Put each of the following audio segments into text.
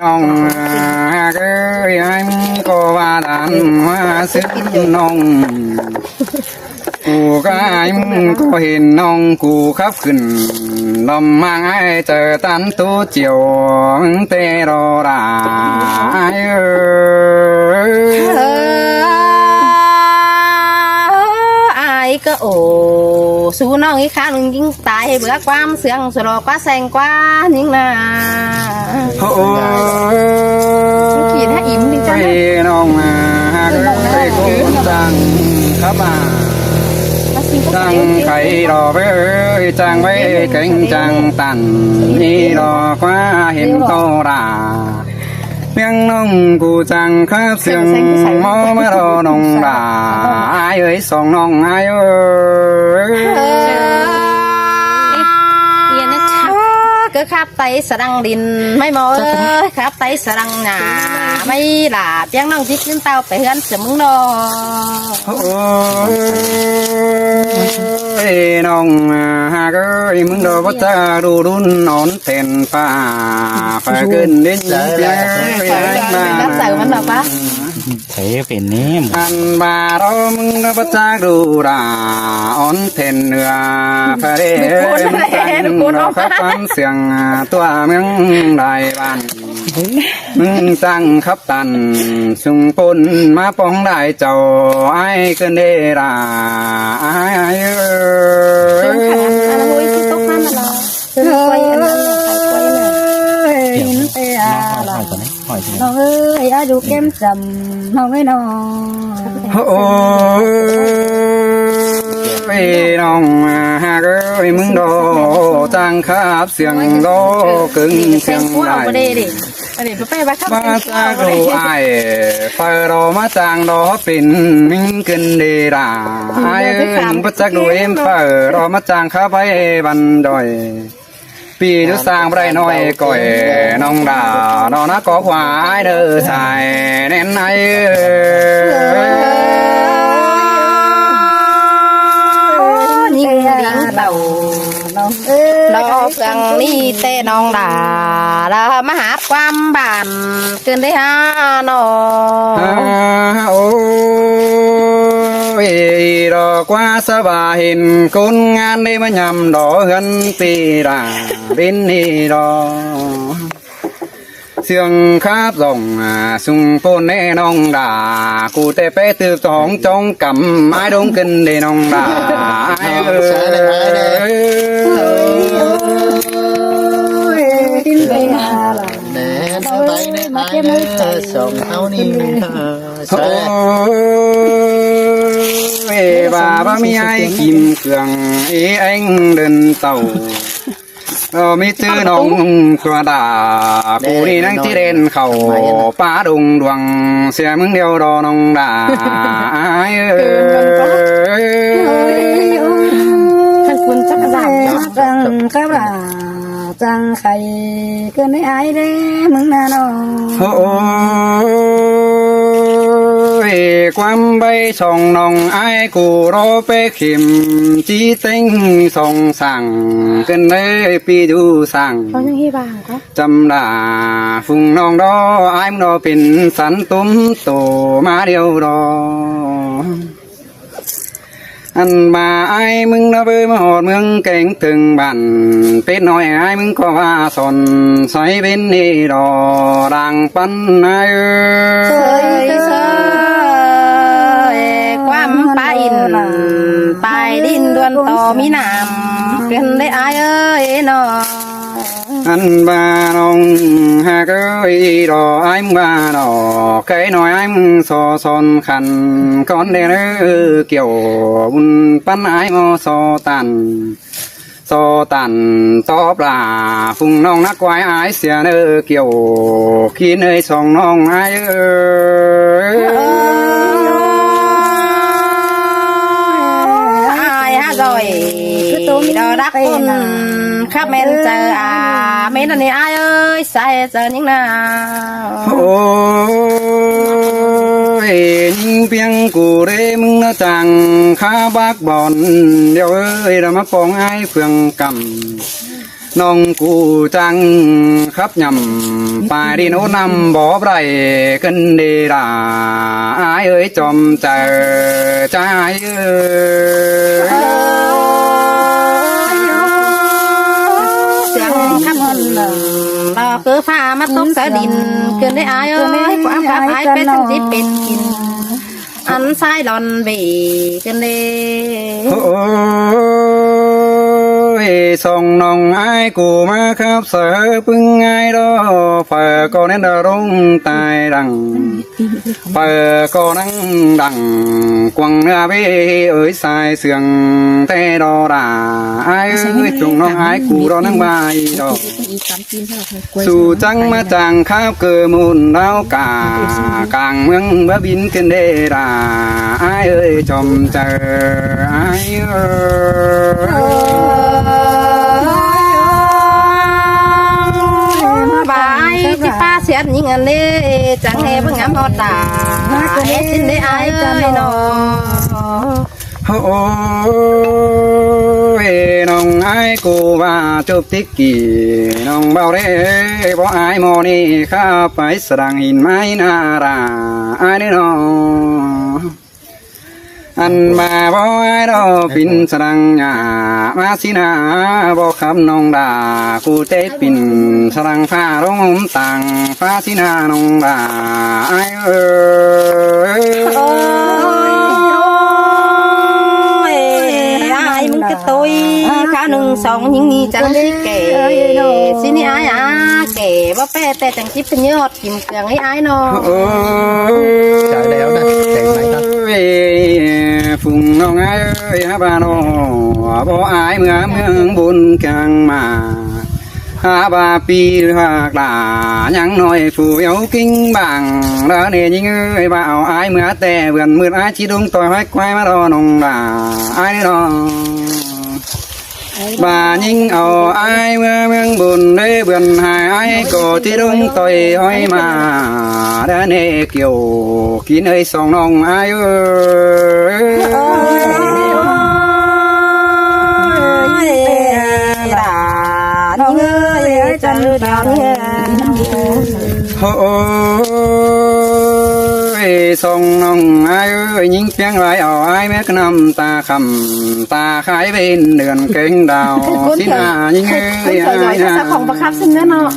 ông cái anh có ba đàn hoa sức nông cụ cái anh có hình nông cụ khắp khẩn lòng mang ai chờ tan tú chiều tê rò đà ai có ổ số nó nghĩ khá lưng dính tại bữa quam sương rồi lo quá xanh quá nhưng là chỉ đã im đi cho nông cái cũng đang khắp đang cây đò với trang với cánh trang tàn đi đò quá hiện tô đà miếng nông cụ trang khắp xương mó mới đò nông đà ai ơi sòng nông ai ơi cứ khắp tay sờ đăng đình mấy mồi khắp tay sờ đăng nhà mấy là tiếng nông chỉ khiến tao phải hơn sớm đó nông ha cái mừng đồ bắt ta đu đun nón thèn phải gần đến lắm giờ vẫn là bác thế về nè anh bà đó mừng đồ bắt ta đu đà on thèn nửa phải để nó khắp ăn xiềng tua miếng đại bàn mừng tăng khắp tàn xung pôn má bóng đại chầu ai cơn đê là ai nó ơi ai đủ kem sầm nó ơi nó nông ha cái mừng đồ tăng khắp xiềng đó cứng xiềng đại ba ta đồ ai phải đồ má tăng đó pin mình cần đi ra ai bắt chắc đồ em phải đồ má tăng khá bay ban đòi vì đứa sang đây nói còi nông đà nó có hoa ai đỡ xài nên ai nhìn tiếng đầu đó gần đi tê nông đà là má hát quam bàn trên đấy ha nó ôi đó qua sa bà hình con ngan đi mà nhầm đó gần tì ra bên đi đó xương khắp dòng xung phôn nê nông đà cụ tê pê từ tóng trong cầm ai đông kinh để nông đà ai nè nó bay nè ai sòng tháo ni bà mi ai kim cường ý anh đơn tàu mi tư nông qua đà cụ đi năng tí đen khẩu phá đùng đuằng xe mướn đeo đò nông đà ai quân chắc rằng các bà chẳng khay cứ mấy ai đấy mừng na nó quam bay sòng nòng ai cụ đó bê khìm chi tinh sòng sàng cân đấy pi du sàng chăm đà phùng nòng đó ai nó pin sắn túm tổ má điều đó anh bà ai mừng nó với mà hột mừng cánh từng bản tết nói ai mừng có va sòn xoay bên đi đò đang bắn ai ơi quam bài đinh đoan to mi nam gần đấy ai ơi nó anh ba nông ha cái đò anh ba đò cái nói anh so son khăn con đê nữa kiểu bún bắn ai mò so tàn top là phùng nong nát quái ai xìa nữa kiểu khi nơi sòng nong ai rồi đó đắc con khắp men chờ mấy lần này ai ơi sai giờ những nào những tiếng cụ đê mừng nó chàng khá bác bọn điều ơi là mắt phong ai phường cầm น้องกูจังครับยำปลายดิโนนำบ่อไรกันเดดาอายเอ้ยจอมเจอใจเอ้ย เสียงขับเราคือฟ้ามาตกใส่ดินเกินได้อายเอ้ยความขับอายเป็นทั้งจิตเป็นกินอันซ้ายดอนเบเกินเด้ โอ้ยส่งน้องไอ้กูมาครับเสือพึ่งไงดอเปิดก็นั่นดารุ่งตายดังเปิดก็นั่งดังกวางเนื้อเบ้เอ้ยสายเสียงเตดอดาไอ้เอ้ยจงน้องไอ้กูรอนั่งใบดอกสู่จังมาจังข้าวเกิดมุนดาวกากลางเมืองบ้าบินกันเดดาไอ้เอ้ยจอมเจอไอ้เอ้บายที่ป้าเสียนยิงอันนี้จังเฮเพิ่งงามฮอดตาเอสินได้อายเอ้ยน้อง โอ้ยน้องไอ้กูว่าจุบติกกี้น้องเบาเร่บ่ไอ้โมนี่ข้าไปสร้างหินไม้นาราไอ้นี่น้องอันมาบ่ไอ้ดอกปินสร้างหญ้ามาสินาบ่คำน้องด่ากูเตะปินสร้างฟ้าร้องต่างฟ้าสินาน้องด่าไอ้เอ้ยมึงก็ตุยข้าวหนึ่งสองยิงนี่จังสิเก๋สินี่อายเก๋ว่าแป้แต่จังคิดเป็นยอดกิมเกลืองให้อายน้อง จ่ายแล้วนะแต่งไหมครับ phùngน้องเอ้ยฮะบ้านบ่อายเมืองบุญกังมาหาบาปีหักลายังน้อยผู้เยาkinh bằngแล้วเนี่ยยิงเอ้ยบ่าวอายเมื่อแต่เบื่อมืดอายชีดงต่อยไว้ควายมารอน้องด่าอายนี่น้องbà nhìn ảo ai mưa buồn để buồn hài ai có tí đông tôi hỏi mà đã nề kiểu kín ơi sòng nòng ai ơi song nong ai ơi những tiếng lại ở ai mấy cái năm ta khầm ta khai bên đường kênh đào xin à những ơi ai sao không bạc khắp xin nữa nó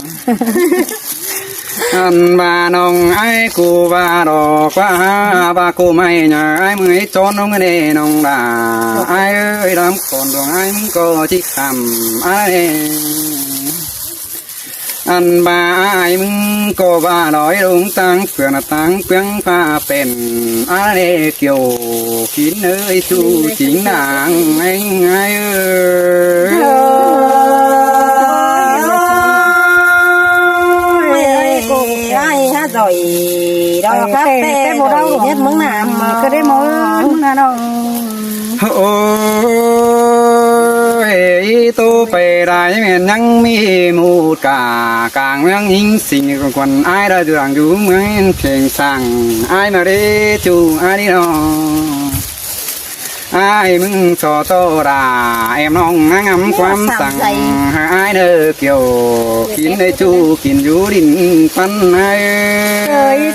anh bà nong ai cô bà đò quá bà cô mày nhà ai mới trốn nong cái này nong đà ai ơi đám còn đường ai muốn có chiếc khầm ai anh bà aiมึงก็ว่าดอยลงตั้งเพื่อนตั้งเพียงผ้าเป็นอะไรเกี่ยวกินเอ้ยสู้จริงนางไงไงrồi đó các bé bộ đâu nhất mướn làm cái đấy mỗi mướn nào đâu ôi tôi về đại miền nhăng mi một cả càng nhăng hình sinh còn ai đã được chú mới thiền sang ai mà đi chú ai đi đâu ai mừng cho tôi đà em nong ngắm quắm sang ai đỡ kiểu kín đây chú kín chú đình phân ai ơi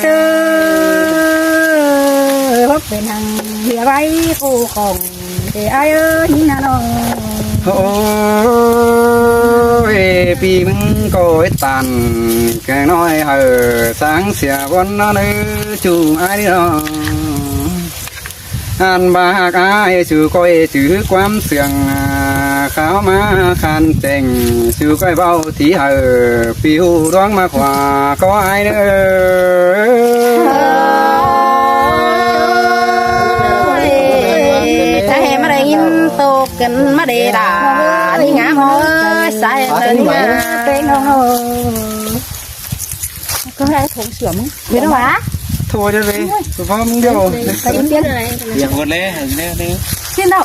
bốc bên hàng địa bay cô còn để ai ơi như nào ôi vì mừng có tàn cái nói hờ sáng xỉa con nó nữ chú ai đi đâu anh bác ai chú coi chữ quám sườn kháo má khăn tình chú coi bao tí hờ phiêu đoán mà khỏa có ai nữa tô kinh má đề đà đi ngã mới sai lên nhà tên không có ai thùng sữa không biết đâu hả thôi cho đi không đâuเสียงคนเล่เล่เล่ xin đâu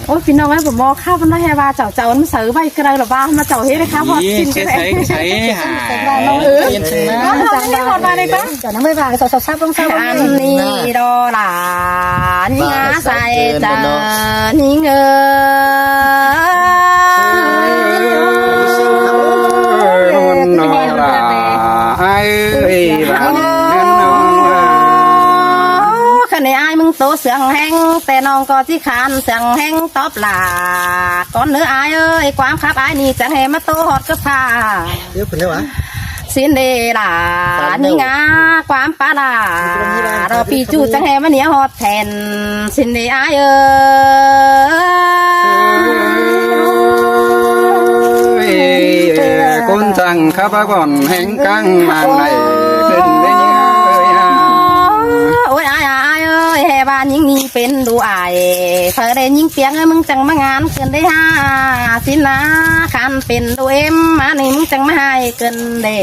ôi phi nông ấy bố mò khao nó hay ba chảo chảo nó sới bay cái đây là ba mà chảo hết đấy khao hot xin cái nàyใช้หาย nó không đi hot ba đây con chả nó mới vào sờ sắp không sao anh đi đó là những á sai cha những เสียงแห้งแต่น้องก็ที่ขานเสียงแห้งตอบหลาก่อนเนื้ออายเอ้ยความคับอายนี่จังให้มาโตฮอดก็พา เดี๋ยวคุณได้วะ สินเดลานี่งาความปาลาเราปีจูจังให้มาเหนียวฮอดแทนสินเดอายเอ้ย คนจังข้าพก่อนแห่งกังมางในขึ้นได้ยัง โอ้ยอายเอ้ยแห่บ้านยิงนี่เป็นดูอายเธอได้ยิงเปียงมึงจังมางานเกินได้ห้าสินนะคันเป็นดูเอ็มมานี่มึงจังมาให้เกินเด้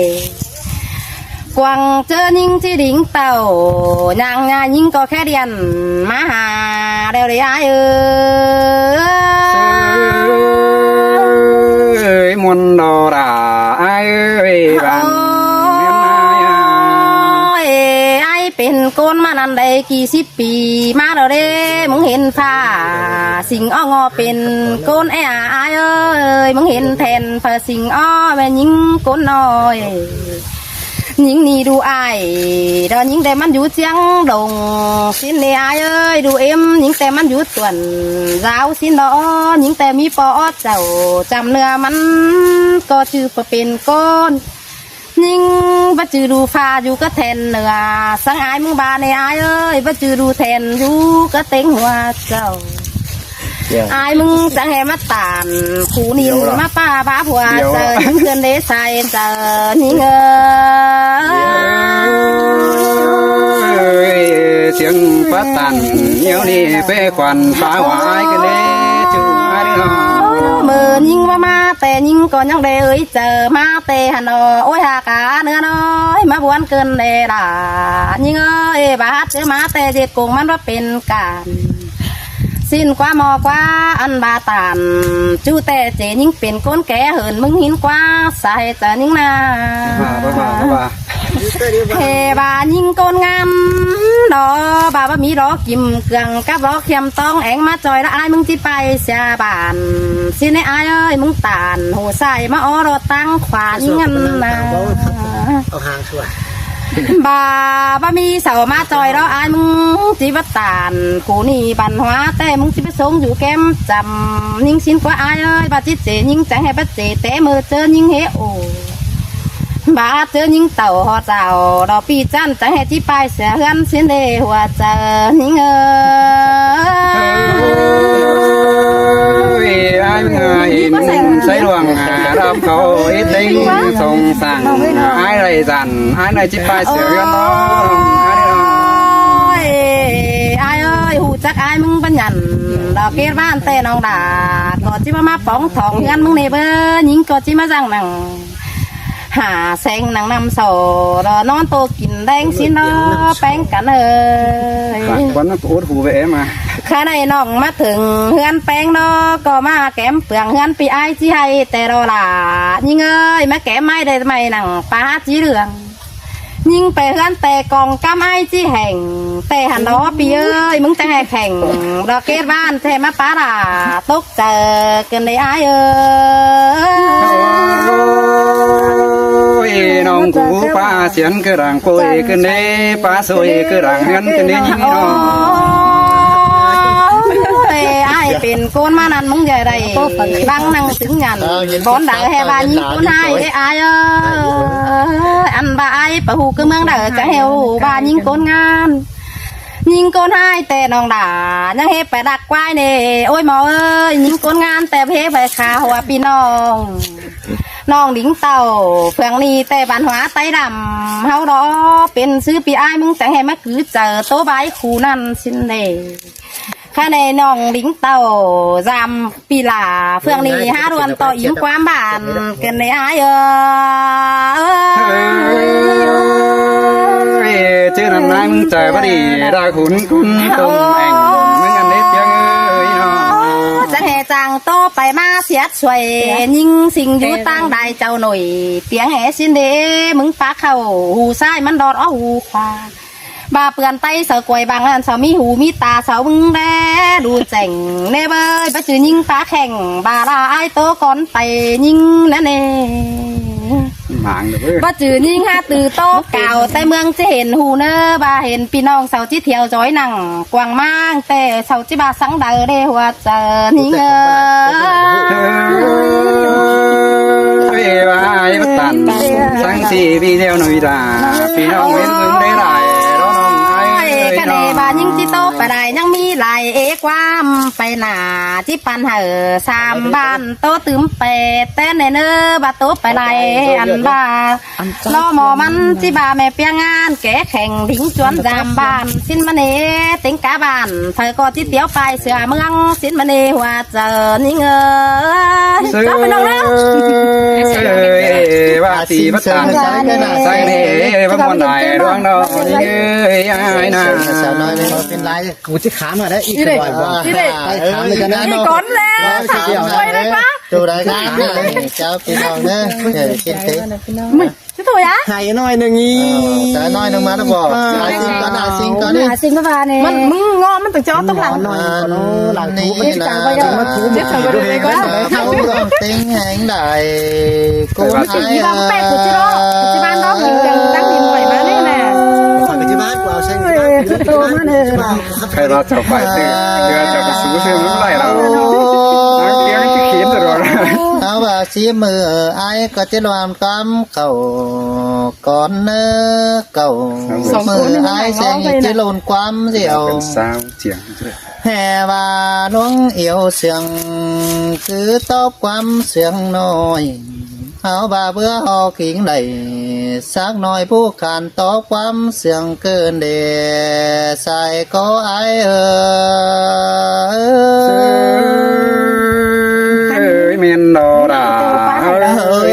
กวางเจอยิงที่ดิ่งเต่ายางงายิงก็แค่เดียนมาหาเร็วเลยอายเอ้ย มนดอราไอ้บ้านเมียนาย ไอ้เป็นโกนมานันได้กี่สิบปีมาแล้วเด้มึงเห็นผ้าสิ่งอ้องอเป็นโกนไอ้เอ้ยมึงเห็นแทนผ้าสิ่งอ้อแม่ยิงโกนน้อยยิงนี่ดูไอ้ดอนยิงแต่มันอยู่เจียงดงสินนี่เอ้ยดูเอ็มยิงแต่มันอยู่ส่วนราวสินดอยิงแต่มีปอเจ้าจำเนื้อมันก็ชื่อเป็นโกนยิงบัจือดูฟ้าอยู่ก็แทนเนื้อสังอายมึงบาในอายเอ้ยบัจือดูแทนอยู่ก็เต็งหัวเจ้าอายมึงจังแหมาตานขู่นี่มาป้าบ้าผัวเจอยิงเกินได้ใส่เจอนี่เงยเสียงปัดตันเดี๋ยวนี้เป้ควันฟ้าหวายกันเด้จูอาริโนมือยิงมาแต่ยิงก่อนยังได้เอ้ยเจอมาแต่หันนอโอ้ยหากาเนื้อน้อยมาบวนเกินเดด่ายิงเอ้ยบาดเจอมาแต่เจ็ดกงมันว่าเป็นการสิ้นกว่าหมอกว่าอันบาตานจูแต่เจยิงเป็นก้นแก่เหินมึงหินกว่าสาเหตุยิงนาเฮบายิงก้นงามดอบาบมีรอกิมเกลืองกับรอเขียมต้องแองมาจอยละอายมึงที่ไปเสียบานสิในอายเอ้ยมึงตานหูใส่มาอ้อรอตั้งขวายิงงันนะเอาหางช่วยบามีเสามาจอยแล้วอายมึงจีบตานกูนี่บันหัวแต่มึงจีบสงอยู่แก้มจำยิงสินกว่าอายเอ้ยบาจิเจยิงจังให้บาเจแต่มือเจอยิงเฮโอบาเจอยิงเต่าหัวเจ้าดอกปีจันจังให้ที่ไปเสียเฮือนสินเดหัวเจอยิงไอ้เงยใส่หลวงรับเขาอิดดิ้งทรงสั่งไอ้ไรจันไอ้ไรจิไปเสียกันน้องไอ้เอ้ยหูจักไอ้มึงปัญญันดอกเกศบ้านแต่น้องด่าก็จิมาป้องทองงันมึงในเบอร์ยิงก็จิมาจังหนังหาแสงหนังนำโซรอนอนโตกินแดงสินอแป้งกันเอ้ยวันนั้นโอ๊ตหูไปเอ็มข้าในน้องมาถึงเฮือนแป้งนอก็มาแก้มเปลืองเฮือนปีไอจีให้แต่รอหลายิงเอ้ยมาแก้มไม่ได้ทำไมหนังปลาจีเหลืองยิงไปเฮือนแต่กองกำไอจีแห่งแต่หันดอปีเอ้ยมึงจะแห่แข่งดอกเกศบ้านเทมาปลาหลาตกเจอเกินได้ไอเอ้ยน้องกูป้าเสียนกระรังโกยกันเด้ป้าสวยกระรังเงินกันเด้ยิงน้องไอ้เป็นโกนมานั่นมึงใหญ่ไรบังนั่งถึงยันบอนดังแห่บานยิงกูนายไอ้เอ้ยอันบาไอ้ปะหูคือเมืองเด้อจะเฮวบานยิงโกนงานยิงโกนให้แต่น้องด่ายังเฮไปดักควายเน่โอ้ยหมอเอ้ยยิงโกนงานแต่เพไปขาหัวพี่น้องน้องดิ้งเต่าเฟืองนี้แต่บานหัวไตดำเฮารอเป็นซื้อปีไอ้มึงแต่ให้มาคือเจอโตใบคู่นั่นสินเดข้าในน้องดิ้งเต่าจำปีลาเฟืองนี้ห้ารวนต่ออิ่มความบานกันในไอ้ชื่อนั่นนายมึงใจพอดีได้ขุนคุณตรงแองมึงอันเล็กยังเอ้ยน้องจะแห่จังโตไปมาเสียช่วยยิงสิ่งอยู่ตั้งได้เจ้าหน่อยเปียงแห่สินเดมึงปากเข้าหูซ้ายมันดอดอ้อหูขวาบาเปื่อนไตเสากวยบางอันเสามีหูมีตาเสามึงแดดูเจ๋งเนเบยไปจือยิงปลาแข่งบาลาไอโตก่อนไปยิงนั่นเอง หมางเด้อเว้ย บ่จือยิงหาตือโตเก่าแต่เมืองจะเห็นหูเนอบ่าเห็นพี่น้องเสาที่เที่ยวจอยหนังกวางมางแต่เสาที่บาสังเดอเด้หัวเจอนี่เงอ เอ้ยว่าไอ้ตันสังสีพี่เดียวหน่อยด่าพี่น้องเว้นเพิ่งได้หลายร้องน้องไอ้ กะเนบายิงที่โตไปได้ยังมีหลายเอกความไปหนาที่ปันเหอสามบ้านโตตึมเปแต่เนเนอบาโตไปไล่อันบาล้อหมอมันที่บาแม่เปียงานแก่แข่งทิ้งจวนจามบ้านสิ้นมะเนติงกาบ้านเธอก็ที่เตียวไปเสือเมืองสิ้นมะเนหัวเจอนี่เงอ เอ้ย ก็ไปน้องแล้ว ว่าตีบัตตันสังเดว่าคนใดร้องน้องนี่เอ้ยไอ้น่ะ สาวน้อยนี่เป็นไรกูจะขามมาได้อีกบ่อยบ่ นี่เลย ขามเลยกันนะ นี่ก้อนแล้วถามไว้เลยปะ ดูได้กันเจ้าพี่น้องเด้อเดี๋ยวกินเต้ มึงจะถูกยะ ให้น้อยนึงอีสาวน้อยนึงมาแล้วบอกหาซิงก่อนหาซิงก่อนนี่ หาสิ่งมาเนี่ย มันมึงงอมันต้องจอต้องหลัง น้อยหลังนี้นะ มาถูเจ็บสั่งไปเลยก็ เขาต้องติ้งแหงได้กู ไม่ใช่ยี่บ้านแปะกูจิโร่ที่บ้านน้องยิงจังตั้งดินไหวมาเนี่ยนะ ฝันไปที่บ้านกูเอาเส้น โตมาเนี่ย ใครเราจะไปซื้อเดี๋ยวจะไปซื้อเสื้อไม่ไรเราเกี้ยงจะเขียนตลอด เอาว่าสีมือไอ้ก็จะรวมกำเก่าก่อนเนื้อเก่ามือไอ้แสงจะลนความเดียว เป็นสาวเจียง แห่ว่าน้องเอียวเสียงคือตอบความเสียงน้อยเอาบาเบื่อหอขิงไหลสักหน่อยผู้ขานตอบความเสียงเกินเดใส่ก็ไอเอ้ยเมนดอดาเอ้ย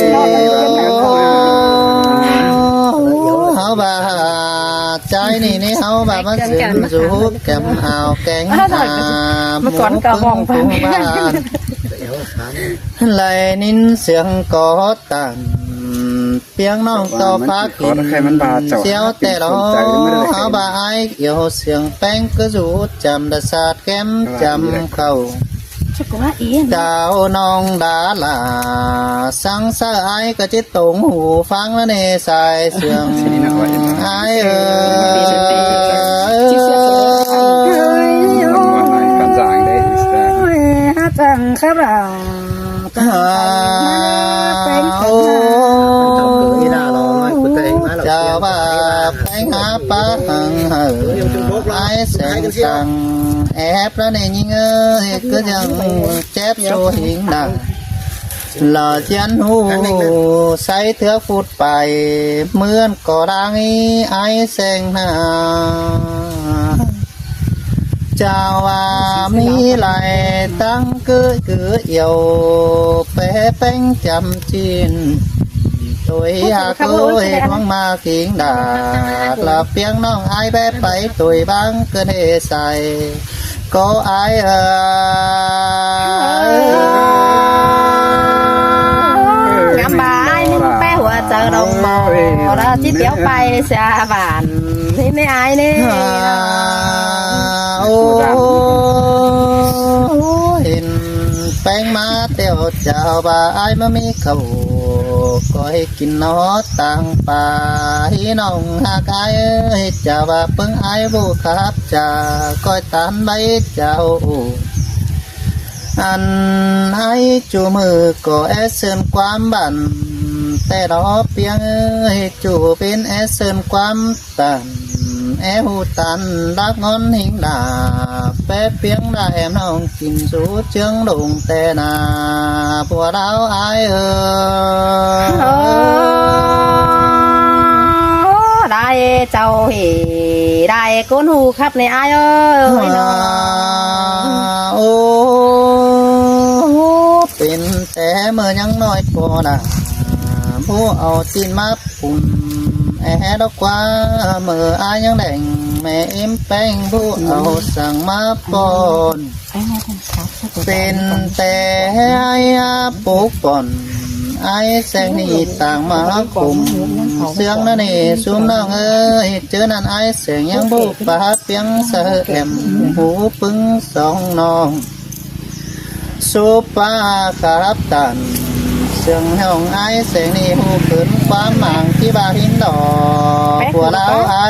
เฮาบาใจนี่เฮาบามันเสียงสูบแก้มหาวแกงหาหมูพึ่งผู้บ้านไหลนินเสียงกอดตันเปียงน้องต่อฟ้ากินเสียวแต่เราเฮาบาไอเกี่ยวเสียงแป้งก็สูดจำดาสาดแก้มจำเข้า ชักว่าอีน ดาวน้องดาลาสังสายก็จิตตงหูฟังแล้วเนสายเสียงไอกันจางได้ หาจังครับอ่ะ เจ้าบ่าแพงหาปะหังเหอไอแสงสังแอบแล้วในยิงเอ้ยก็ยังเจ็บโชหิงดังหล่อเจียนหูใส่เถือกฟุดไปเหมือนก่อดังไอแสงหาเจ้าว่ามีไหลตั้งคือเอี่ยวเป๊ะเป้งจำจีนตัวอยากตัวห้องมาขิงดาดหลับเพียงน้องไอแป๊ไปตัวบังเกินเฮใส่ก็ไองามบายมึงแป้หัวเจอดงบ่เราที่เตียวไปเสียบ้านนี่ไม่อายนี่ โอ้เห็นแป้งมาเตียวเจ้าบ่าไอมามีเขาก็ให้กินนอต่างป่าให้น้องหากไอเจ้าว่าเพิ่งไอบุครับจะก้อยตันใบเจ้าอันไอจูมือก็เอเซินความบันแต่รอเพียงจูเป็นเอเซินความตันแอหูตันรักงอนหิงดาแป๊บเพียงได้แอมน้องกินสูเชิงลงแต่นาพวกเราไอได้เจ้าเหได้ก้นหูครับในอายเอ้ยน้อง โอ้เป็นแต่เมื่อยังน้อยพอนะผู้เอาจีนมาปุ่นแอดอกว่าเมื่ออายังแดงแม่เอ็มแป้งผู้เอาสั่งมาปอนเป็นแต่ไอ้ปลูกป่อนไอ้แสงนี่ต่างมาคุมเสียงนั่นนี่ซุมน้องเอ้ยเจอนั่นไอ้เสียงยังบุกปาเปียงเสอแอมหูปึ้งสองน้องสุปาครับตันส สียงห้องไอ้เสียงนี่หูขืนความหมางที่บาหินดอกผัวเราไอ้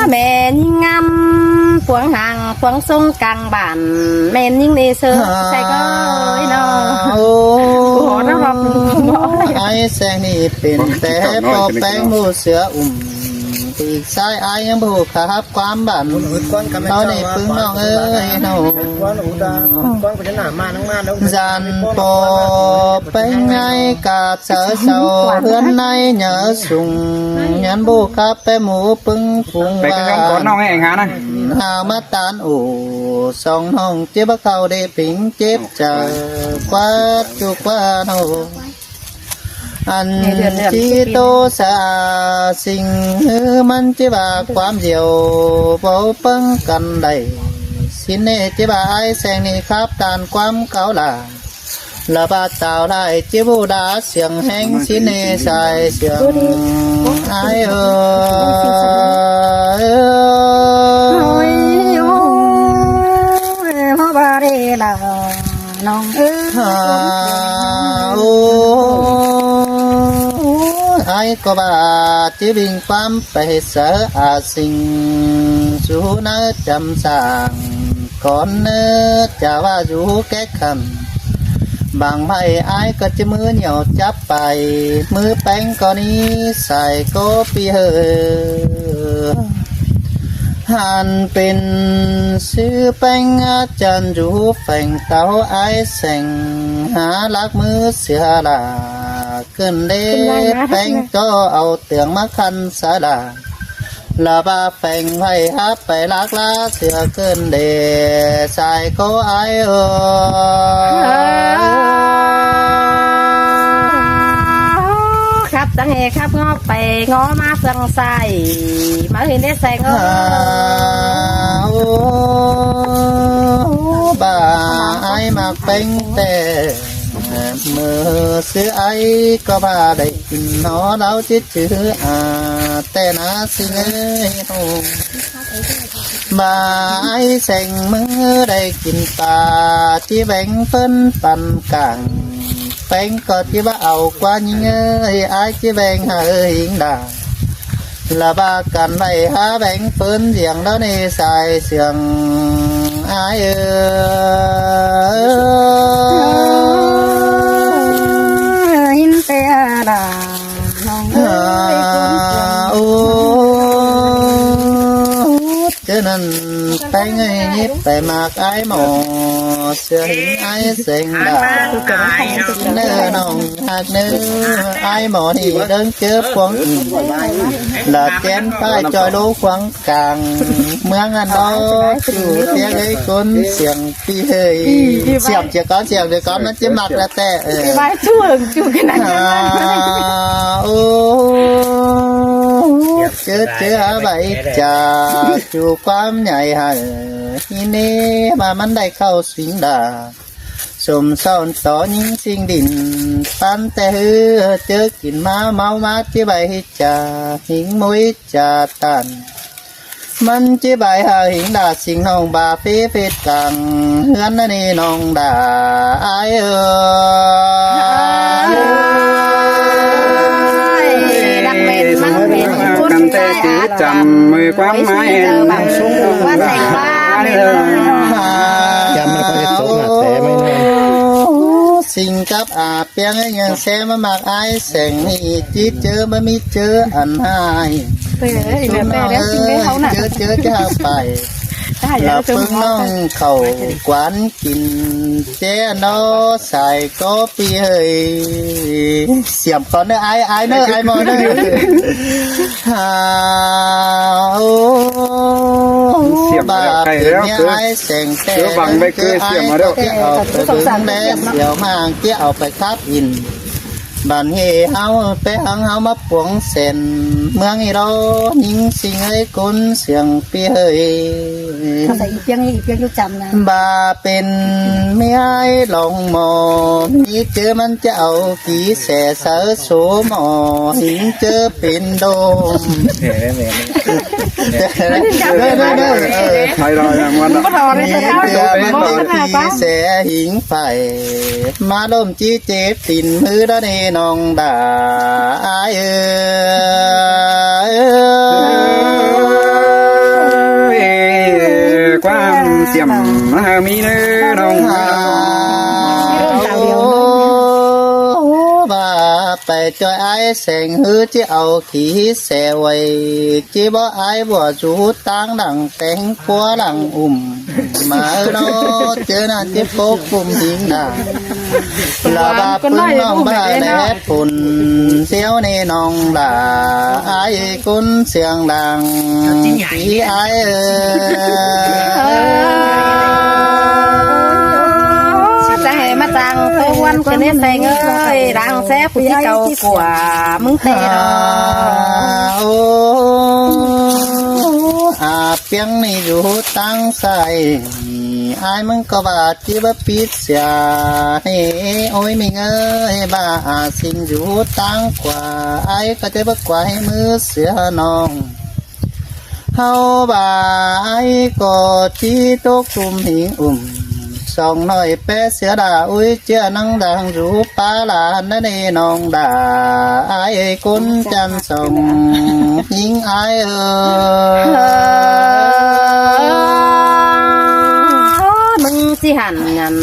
แม่ยิ่งงามพวงห่างพวงทรงกลางบ้านแม่ยิ่งในเสือใส่ก็เนาะโอ้โหน่ารักไอ้แสงนี่เป็นแต่พอแป้งมูเสือปีกซ้ายไอ้ยังบูครับความบันเขาในพึ่งน้องเอ้ยน้องจันปอเป็นไงกาเสือเสาเพื่อนในเหนือสุ่งยันบูครับไปหมูปึ้งฟุง ไปกันก่อนน้องให้เองหานะ หามาตานอู่สองห้องเจ็บเขาได้ปิงเจ็บเจอกว่าจุกว่าโนอันที่โตสาสิ่งมันจะบาความเดียวเบาเปิ้งกันได้สินเนจะบาไอแสงนี่ครับตานความเก่าล่ะละบาดตาวได้จิบูดาเสียงแห้งสินเนใส่เสียงไอพ่อบาเรลาน้องเอ้ไอ้ก็บาจีบิงความไปเสืออาสิงจูเนื้อจำสางก่อนเนื้อจะว่าอยู่แก่คำบางไม่ไอ้ก็จะมือเหนียวจับไปมือแป้งก็นี้ใส่ก็ปีเหอหันเป็นซื้อแป้งอาจารย์อยู่แฝงเต้าไอ้แสงหาลักมือเสือลาขึ้นเด้แป้งก็เอาเตียงมาคันสาลาลาบาแฝงไว้ฮับไปลักลาเสือขึ้นเด้ใส่ก็ไอ้ครับตั้งเอครับงอไปงอมาสังใส่มาเห็นได้ใส่งอบาไอ้มาเป็นแต่เมื่อซื้อไอ้ก็บาได้กินนอเราจิตชื่อแต่นาสิเงยโบาไอ้แสงมือได้กินปลาที่แบ่งเพิ่นปันกังแป้งก็ที่ว่าเอากว่ายิ่งไอ้ที่แบ่งหาหิงด่าละบากันไปหาแบ่งเพิ่นเสียงแล้วในสายเสียงไอ้หินเตะลาน้องเอ้ยเจนั้นไปไงยิบไปมากไอ้หมอเสือหินไอ้เสียงด่าเนื้อน้องหักเนื้อไอ้หมอที่เดินเจอพวงละแจนป้ายจอยรู้ขวางกลางเมืองอันดอจู่เสียงไอ้คนเสียงปีเฮยเสียงเจ้าก้อนเสียงเจ้าก้อนมันจะหมักละแต่ไปช่วยจุกันนะโอ้เจอใบจ่าจูความใหญ่หายที่นี่มามันได้เข้าสิงดาสมซ่อนต่อยิงสิ่งดินปันแต่เจอกินมาเมามาที่ใบจ่าหิงมุ้ยจ่าตันมันจีใบหาหิงดาสิงน้องบาเฟดกังเฮือนนั่นนี่น้องดาไอดักเป็นมันเป็นคนแต่จีจำมือความหมายว่าแต่งบ้านจำไม่ค่อยจะจบนะแต่ไม่นอนสิ่งกับเปียงยังแซมมากไอแสงนี่จีเจอไม่มีเจออันหายเจอจะไปเราเพิ่งน้องเขากวนกินเจ้านอใส่ก็ปีเฮยเสียบก่อนเนอไอเนอไอมอเนอฮาเสียบมาไกลแล้วเกิด แสงแต่ บังไปเกิดเสียบมาแล้ว เอาไปเบิ่งแม่เสียวมางเกี่ยวเอาไปคับอิน บันเฮเฮาไปหังเฮามาปวงเส้นเมืองอีเรายิงสิงเอ้ยกุนเสียงปีเฮย ภาษาอีเปียงอยู่จำนะ บาเป็นไม่ให้ลองมอมีเจอมันจะเอากี่แสเสอโสหมอหิงเจอเป็นโดมเด้อ ใครรออย่างวันละ มีเจอมันเอากี่แสหิงไฟมาล้มจี้เจ็บตินมือด้านน้องด่าเอ้ความเสียมมีเนื้อน้อง bà phải cho ai xem hư chứ ẩu khí xe quay chỉ bỏ ai bỏ chú tăng đằng tên qua đằng mà ở đó chứ là chỉ phố cùng hiến đà là bà phương nong bà đẹp phùn xéo nê nong là ai cũng xiang đằng chỉ ai sẽ mà tăng tôi quan cho nên thầy ơi đang xé phụ chỉ cầu của mừng tê tiếng này dù tăng sai ai mừng có bà chỉ bà biết xà ôi mình ơi bà xin dù tăng quả ai có thể bất quay mưa xưa nong hao bà ai có chỉ tốt cùng hiến song nói bé xưa đã ui chưa năng đang rú pa là nơi này nong đã ai cũng chăn song hiến ai mừng chi hẳn ngàn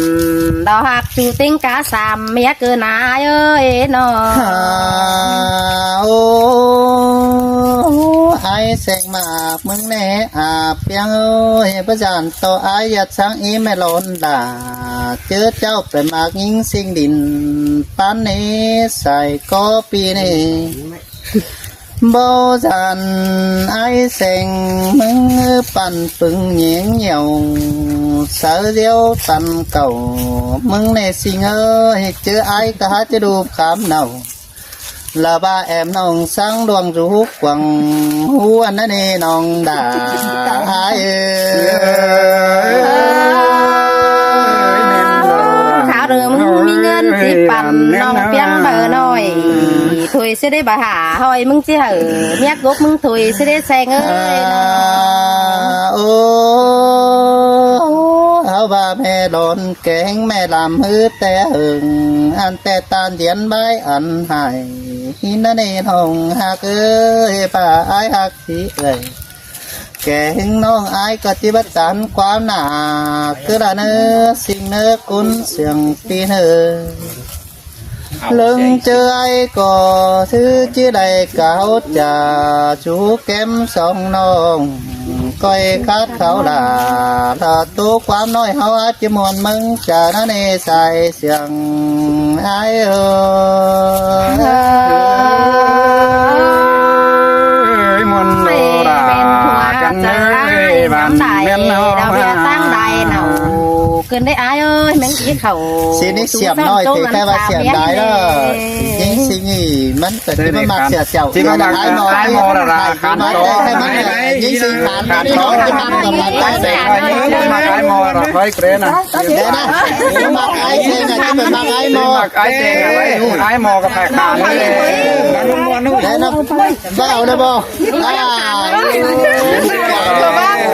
đào hạt chủ tính cá sàm mía cơ nái ơi nó ai xem mà mừng nè piang ơi bây giờ to ai giật sáng ý mẹ lộn đã chớ cháu phải mặc những sinh đình pan nè xài có pi nè bao dàn ai xem mừng pan phừng nhẽn nhiều sợ diêu tàn cầu mừng nè sinh ơi chứ ai cả chứ đủ khám nào là ba em nong sáng đoan rú quăng hu anh ấy nong đã ai khảo đường mi ngân chỉปั่น nong piang bờ nồi thôi sẽ để bà hả hỏi mừng chỉ hở nhát gốc mừng thôi sẽ để xe ơi áo ba mẹ đón kén mẹ làm hư té hừng ăn té tan diễn bái ăn hài nó nên hồng hạc ơi bà ai hạc thì ơi kén non ai có tí bất tán quá nà cứ là nơ xin nơ cún xiềng tin ơi lưng chưa ai có thứ chứ đầy cáo trà chú kém sông non coi khát khảo là tố quán nói hao chỉ muốn mừng trà nó nê xài xiềng ai ơi môn đồ đà căn nơi bàn men nó tăng đài nào cơn đấy ai ơi mình chỉ khẩu xin đi xiêm nói thì khai bà xiêm đái đó nhưng xin nghỉ mất phải chỉ mà mặc xiêm chậu chỉ mà mặc ai mò là khán đó nhưng xin khán đó chỉ mặc tầm mặt tay để mặc ai mò là phải cái này để mặc ai xem là chỉ mặc ai mò mặc ai xem ai mò cái phải khán để nó vào đây bò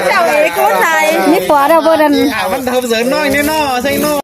chào ấy cũng thầyนี่ปอดเอาบ่ดัน มันเทิมเสริมน้อยนี่น้อใช่น้อ